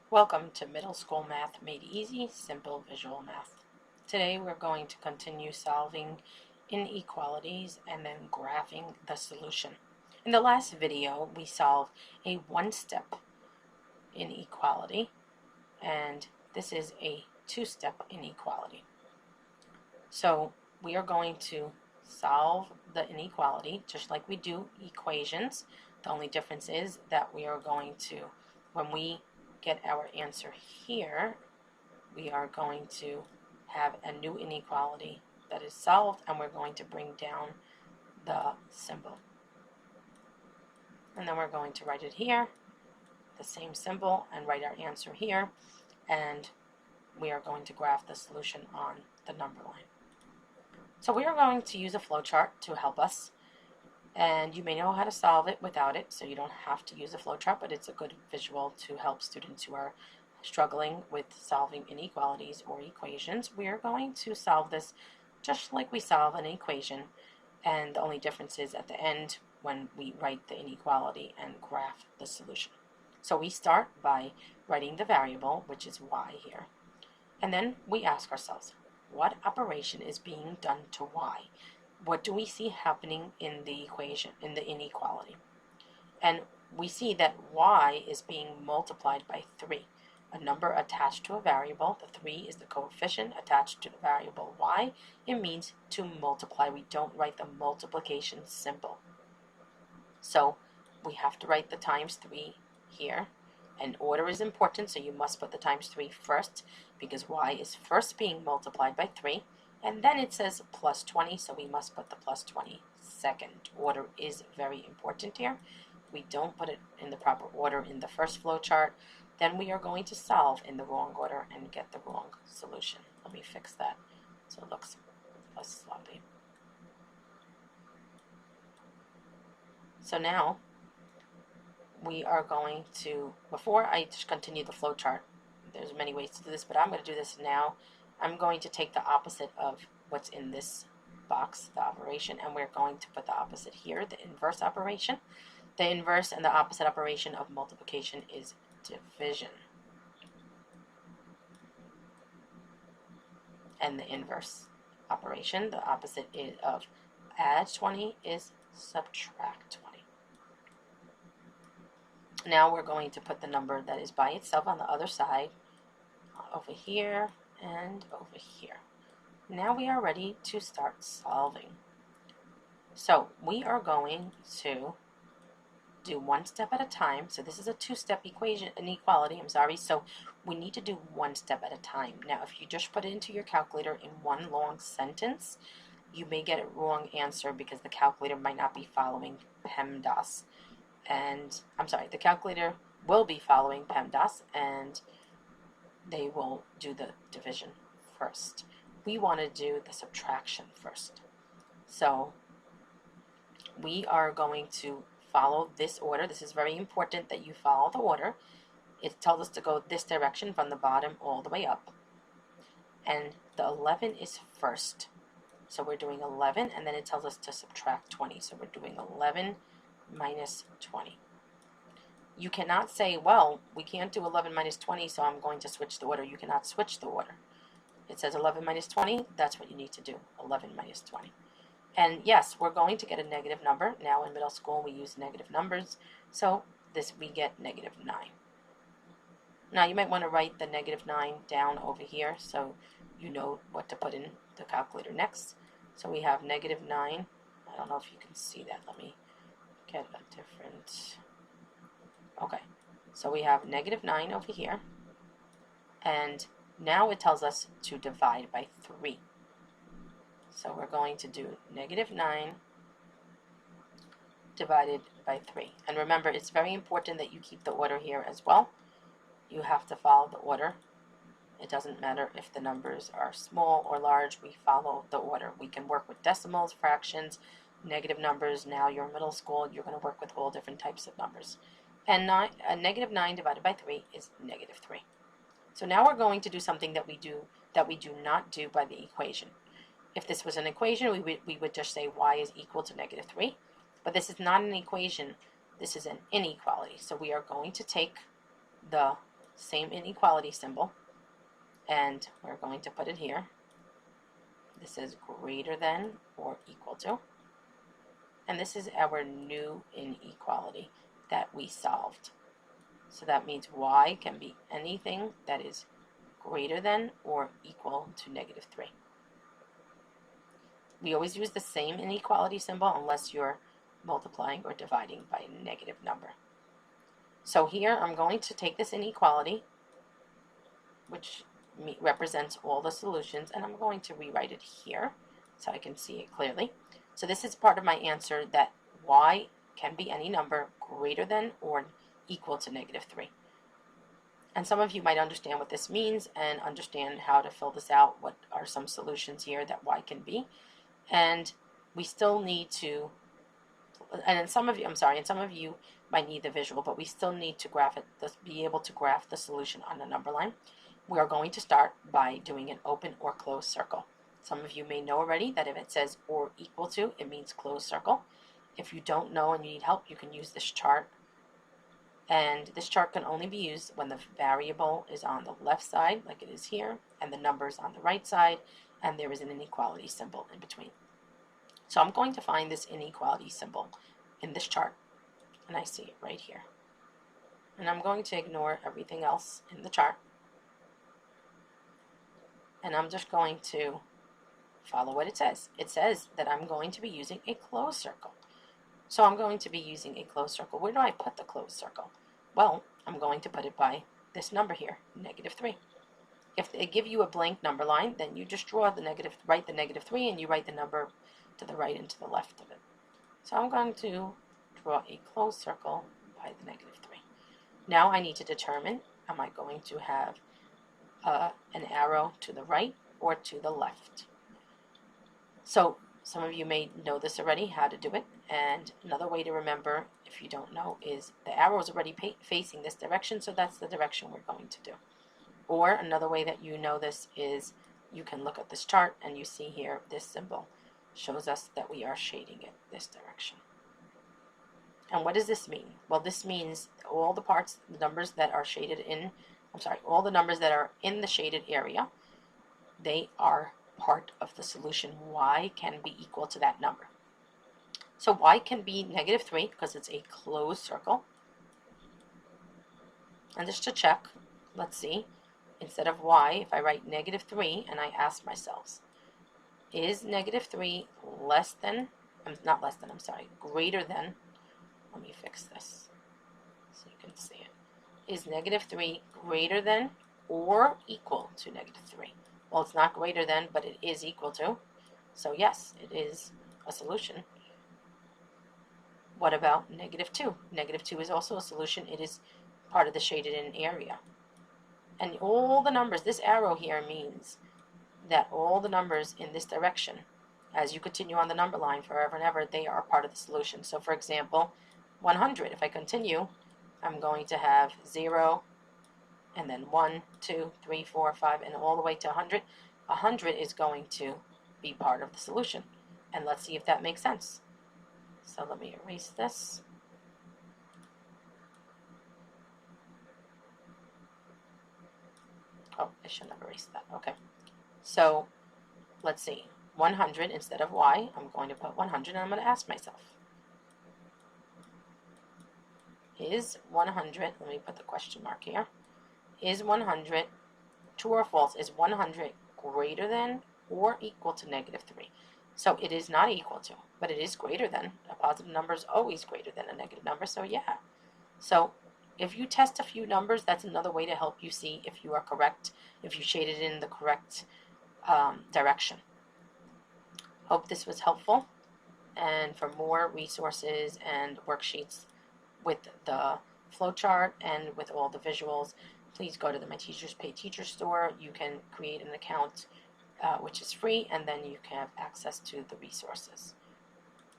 Welcome to Middle School Math Made Easy, Simple Visual Math. Today we're going to continue solving inequalities and then graphing the solution. In the last video we solved a one-step inequality, and this is a two-step inequality. So we are going to solve the inequality just like we do equations. The only difference is that we are going to, when we get our answer here, we are going to have a new inequality that is solved, and we're going to bring down the symbol. And then we're going to write it here, the same symbol, and write our answer here, and we are going to graph the solution on the number line. So we are going to use a flowchart to help us, and you may know how to solve it without it, so you don't have to use a flowchart, but it's a good visual to help students who are struggling with solving inequalities or equations. We are going to solve this just like we solve an equation, and the only difference is at the end when we write the inequality and graph the solution. So we start by writing the variable, which is y here, and then we ask ourselves, what operation is being done to y? What do we see happening in the equation, in the inequality? And we see that y is being multiplied by 3, a number attached to a variable. The 3 is the coefficient attached to the variable y. It means to multiply. We don't write the multiplication symbol. So we have to write the times 3 here. And order is important, so you must put the times 3 first, because y is first being multiplied by 3. And then it says plus 20, so we must put the plus 20 second. Order is very important here. We don't put it in the proper order in the first flowchart, then we are going to solve in the wrong order and get the wrong solution. Let me fix that so it looks less sloppy. So now we are going to, before I just continue the flowchart, there's many ways to do this, but I'm going to do this now. I'm going to take the opposite of what's in this box, the operation, and we're going to put the opposite here, the inverse operation. The inverse and the opposite operation of multiplication is division. And the inverse operation, the opposite of add 20, is subtract 20. Now we're going to put the number that is by itself on the other side, over here and over here. Now we are ready to start solving. So we are going to do one step at a time. So this is a two-step inequality, so we need to do one step at a time. Now if you just put it into your calculator in one long sentence, you may get a wrong answer because the calculator might not be following PEMDAS. And the calculator will be following PEMDAS, and they will do the division first. We want to do the subtraction first. So we are going to follow this order. This is very important that you follow the order. It tells us to go this direction from the bottom all the way up. And the 11 is first. So we're doing 11, and then it tells us to subtract 20. So we're doing 11 minus 20. You cannot say, well, we can't do 11 minus 20, so I'm going to switch the order. You cannot switch the order. It says 11 minus 20, that's what you need to do, 11 minus 20. And yes, we're going to get a negative number. Now in middle school we use negative numbers, so we get negative 9. Now you might want to write the negative 9 down over here so you know what to put in the calculator next. So we have negative 9. I don't know if you can see that. Let me get a different... Okay, so we have negative 9 over here, and now it tells us to divide by 3. So we're going to do negative 9 divided by 3. And remember, it's very important that you keep the order here as well. You have to follow the order. It doesn't matter if the numbers are small or large, we follow the order. We can work with decimals, fractions, negative numbers. Now you're in middle school, you're going to work with all different types of numbers. And negative 9 divided by 3 is negative 3. So now we're going to do something that we do not do by the equation. If this was an equation, we would just say y is equal to negative 3. But this is not an equation. This is an inequality. So we are going to take the same inequality symbol, and we're going to put it here. This is greater than or equal to. And this is our new inequality that we solved. So that means y can be anything that is greater than or equal to -3. We always use the same inequality symbol unless you're multiplying or dividing by a negative number. So here I'm going to take this inequality, which represents all the solutions, and I'm going to rewrite it here so I can see it clearly. So this is part of my answer that y can be any number greater than or equal to -3. And some of you might understand what this means and understand how to fill this out. What are some solutions here that y can be? And we still need to, and some of you might need the visual, but we still need to graph it, be able to graph the solution on the number line. We are going to start by doing an open or closed circle. Some of you may know already that if it says or equal to, it means closed circle. If you don't know and you need help, you can use this chart. And this chart can only be used when the variable is on the left side, like it is here, and the numbers on the right side, and there is an inequality symbol in between. So I'm going to find this inequality symbol in this chart, and I see it right here. And I'm going to ignore everything else in the chart, and I'm just going to follow what it says. It says that I'm going to be using a closed circle. So I'm going to be using a closed circle. Where do I put the closed circle? Well, I'm going to put it by this number here, -3. If they give you a blank number line, then you just draw the write the -3, and you write the number to the right and to the left of it. So I'm going to draw a closed circle by the -3. Now I need to determine, am I going to have an arrow to the right or to the left? So some of you may know this already, how to do it. And another way to remember, if you don't know, is the arrow is already facing this direction, so that's the direction we're going to do. Or another way that you know this is you can look at this chart and you see here this symbol shows us that we are shading it this direction. And what does this mean? Well, this means all the parts, the numbers that are shaded in, all the numbers that are in the shaded area, they are part of the solution. Y can be equal to that number. So y can be -3 because it's a closed circle. And just to check, let's see, instead of y, if I write -3 and I ask myself, is -3 less than, not less than, greater than, let me fix this so you can see it. Is -3 greater than or equal to -3? Well, it's not greater than, but it is equal to. So yes, it is a solution. What about -2? -2 is also a solution. It is part of the shaded in area. And all the numbers, this arrow here means that all the numbers in this direction, as you continue on the number line forever and ever, they are part of the solution. So for example, 100, if I continue, I'm going to have 0, and then 1, 2, 3, 4, 5, and all the way to 100. 100 is going to be part of the solution. And let's see if that makes sense. So let me erase this. Oh, I shouldn't have erased that. Okay. So let's see. 100 instead of y, I'm going to put 100, and I'm going to ask myself, is 100, let me put the question mark here, is 100, true or false, is 100 greater than or equal to -3? So it is not equal to, but it is greater than. A positive number is always greater than a negative number, so yeah. So if you test a few numbers, that's another way to help you see if you are correct, if you shaded in the correct direction. Hope this was helpful. And for more resources and worksheets with the flowchart and with all the visuals, please go to the My Teachers Pay Teacher store. You can create an account which is free, and then you can have access to the resources.